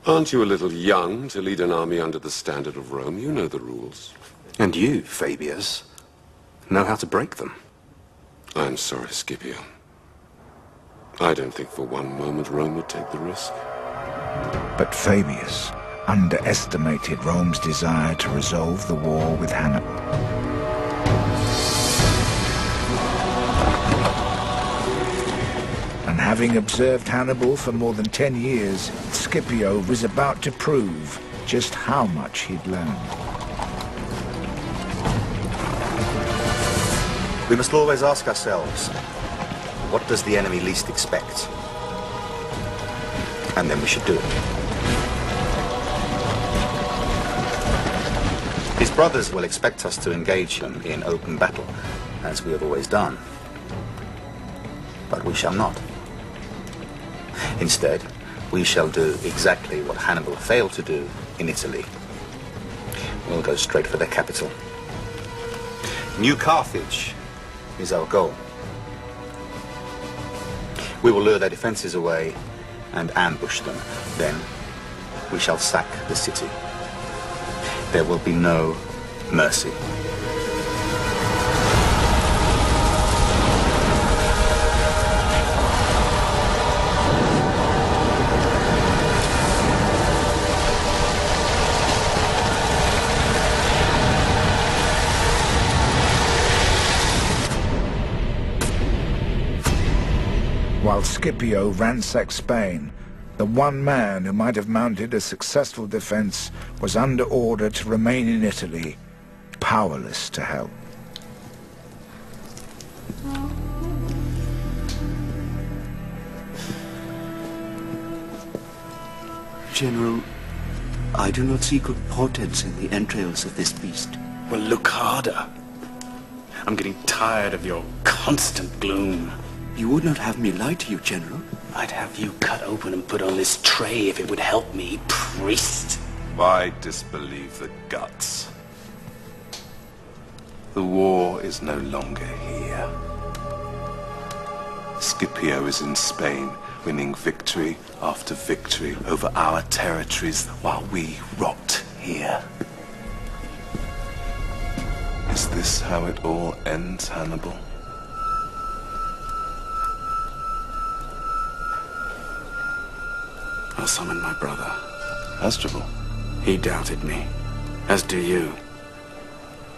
Aren't you a little young to lead an army under the standard of Rome? You know the rules. And you, Fabius, know how to break them. I'm sorry, Scipio. I don't think for one moment Rome would take the risk. But Fabius underestimated Rome's desire to resolve the war with Hannibal. And having observed Hannibal for more than 10 years, Scipio was about to prove just how much he'd learned. We must always ask ourselves, what does the enemy least expect? And then we should do it. His brothers will expect us to engage him in open battle, as we have always done. But we shall not. Instead, we shall do exactly what Hannibal failed to do in Italy. We'll go straight for their capital. New Carthage is our goal. We will lure their defenses away and ambush them. Then we shall sack the city. There will be no mercy. While Scipio ransacked Spain, the one man who might have mounted a successful defense was under order to remain in Italy, powerless to help. General, I do not see good portents in the entrails of this beast. Well, look harder. I'm getting tired of your constant gloom. You would not have me lie to you, General. I'd have you cut open and put on this tray if it would help me, priest. Why disbelieve the guts? The war is no longer here. Scipio is in Spain, winning victory after victory over our territories while we rot here. Is this how it all ends, Hannibal? I'll summon my brother. Hasdrubal. He doubted me, as do you.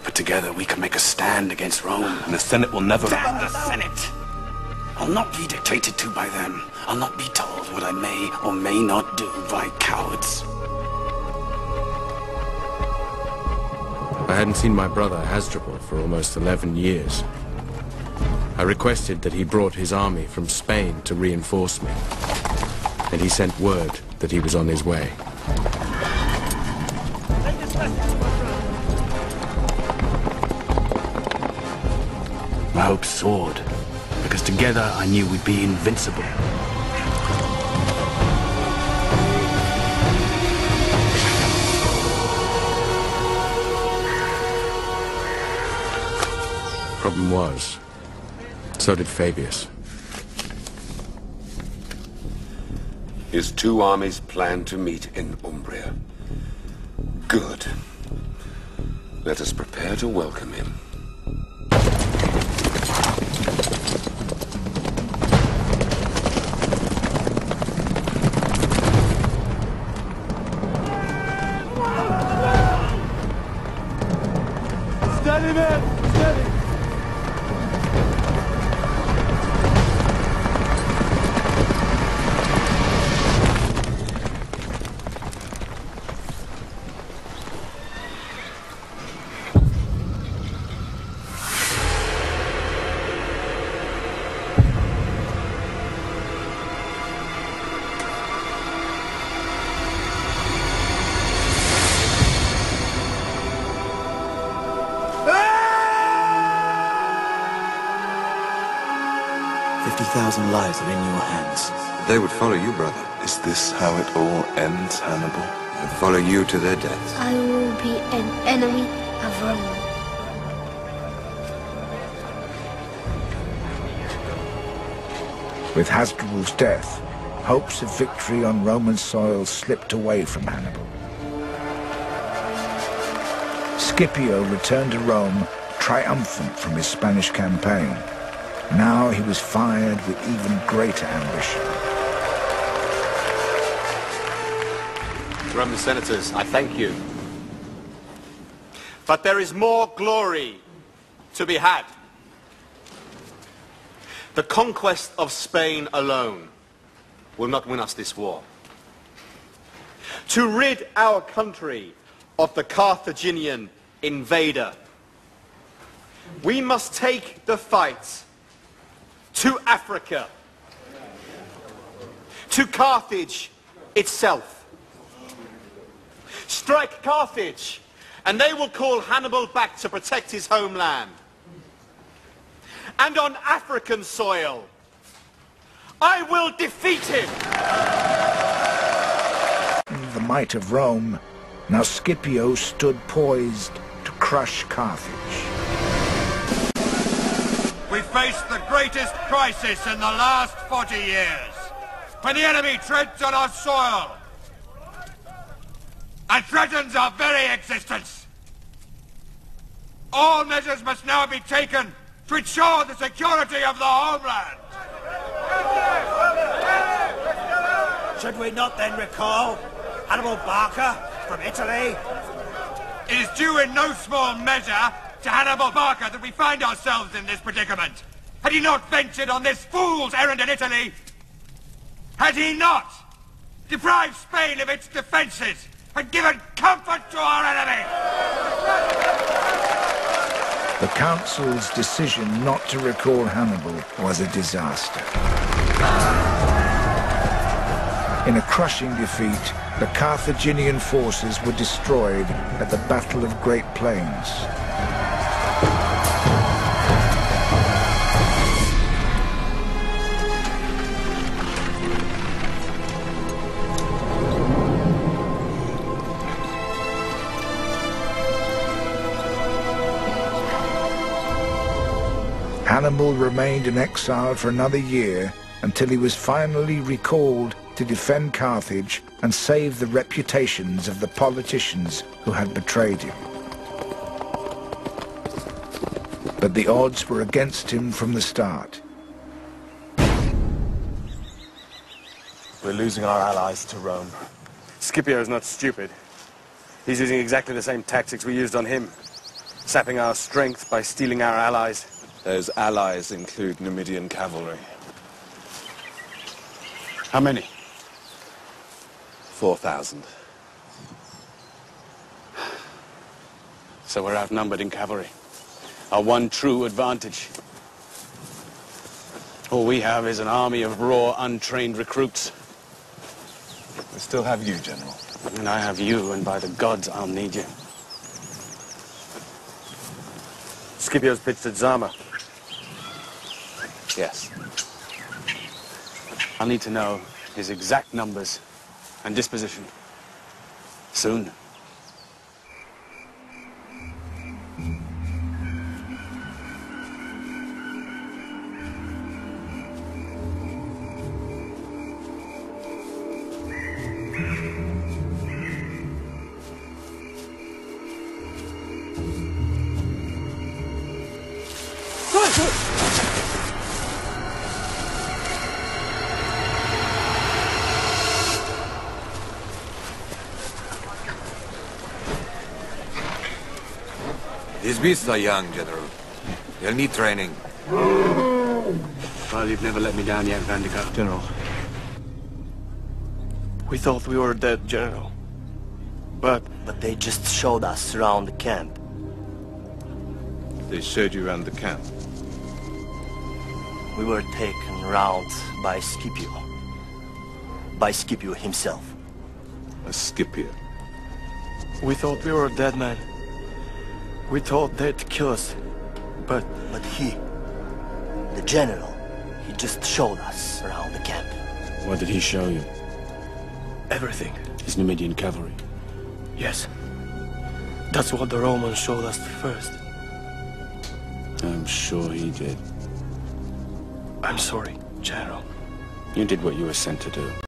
But together we can make a stand against Rome. And the Senate will never... Damn the Senate! I'll not be dictated to by them. I'll not be told what I may or may not do by cowards. I hadn't seen my brother Hasdrubal for almost 11 years. I requested that he brought his army from Spain to reinforce me. And he sent word that he was on his way. My hope soared, because together I knew we'd be invincible. Problem was, so did Fabius. His two armies plan to meet in Umbria. Good. Let us prepare to welcome him. Steady, man! Steady! Lives are in your hands. They would follow you, brother. Is this how it all ends, Hannibal? And follow you to their deaths. I will be an enemy of Rome. With Hasdrubal's death, hopes of victory on Roman soil slipped away from Hannibal. Scipio returned to Rome triumphant from his Spanish campaign. Now he was fired with even greater ambition. Roman senators, I thank you. But there is more glory to be had. The conquest of Spain alone will not win us this war. To rid our country of the Carthaginian invader, we must take the fight to Africa, to Carthage itself. Strike Carthage, and they will call Hannibal back to protect his homeland. And on African soil, I will defeat him! The might of Rome, now Scipio stood poised to crush Carthage. We face the greatest crisis in the last 40 years, when the enemy treads on our soil and threatens our very existence. All measures must now be taken to ensure the security of the homeland. Should we not then recall Hannibal Barca from Italy? It is due in no small measure to Hannibal Barca that we find ourselves in this predicament. Had he not ventured on this fool's errand in Italy, had he not deprived Spain of its defenses and given comfort to our enemy? The council's decision not to recall Hannibal was a disaster. In a crushing defeat, the Carthaginian forces were destroyed at the Battle of Great Plains. Hannibal remained in exile for another year until he was finally recalled to defend Carthage and save the reputations of the politicians who had betrayed him. But the odds were against him from the start. We're losing our allies to Rome. Scipio is not stupid. He's using exactly the same tactics we used on him, sapping our strength by stealing our allies. Those allies include Numidian cavalry. How many? 4,000. So we're outnumbered in cavalry. Our one true advantage. All we have is an army of raw, untrained recruits. We still have you, General. And I have you, and by the gods, I'll need you. Scipio's pitched at Zama. Yes. I'll need to know his exact numbers and disposition. Soon. These beasts are young, General. They'll need training. Well, you've never let me down yet, Vandico. General. We thought we were dead, General. But they just showed us around the camp. They showed you around the camp? We were taken around by Scipio. By Scipio himself. A Scipio? we thought we were dead men. We thought they'd kill us, but he, the general, he just showed us around the camp. What did he show you? Everything. His Numidian cavalry? Yes. That's what the Romans showed us first. I'm sure he did. I'm sorry, General. You did what you were sent to do.